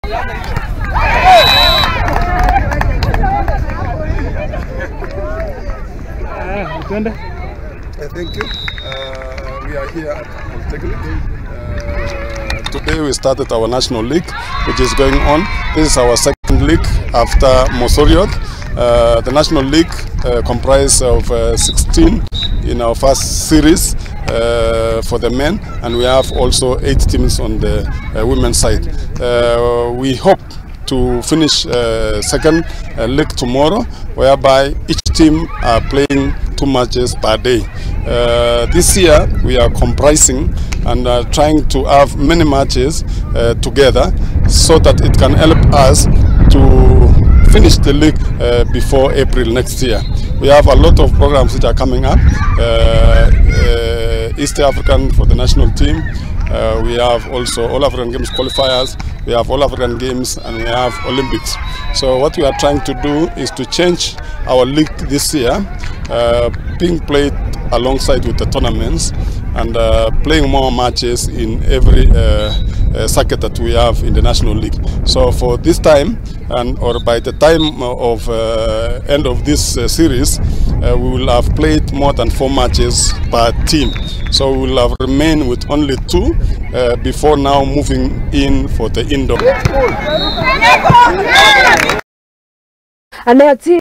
Thank you. We are here at Ateteri. Today we started our national league, which is going on. This is our second league after Mosoriot. The national league comprises of 16 in our first series for the men, and we have also 8 teams on the women's side. We hope to finish second league tomorrow, whereby each team are playing 2 matches per day. This year we are comprising and trying to have many matches together so that it can help us to finish the league before April next year. We have a lot of programs which are coming up. East African for the national team. We have also All African Games qualifiers, we have All African Games, and we have Olympics. So what we are trying to do is to change our league this year, being played alongside with the tournaments and playing more matches in every circuit that we have in the National League. So for this time, or by the time of end of this series, we will have played more than 4 matches per team. So we will have remained with only 2 before now moving in for the indoor.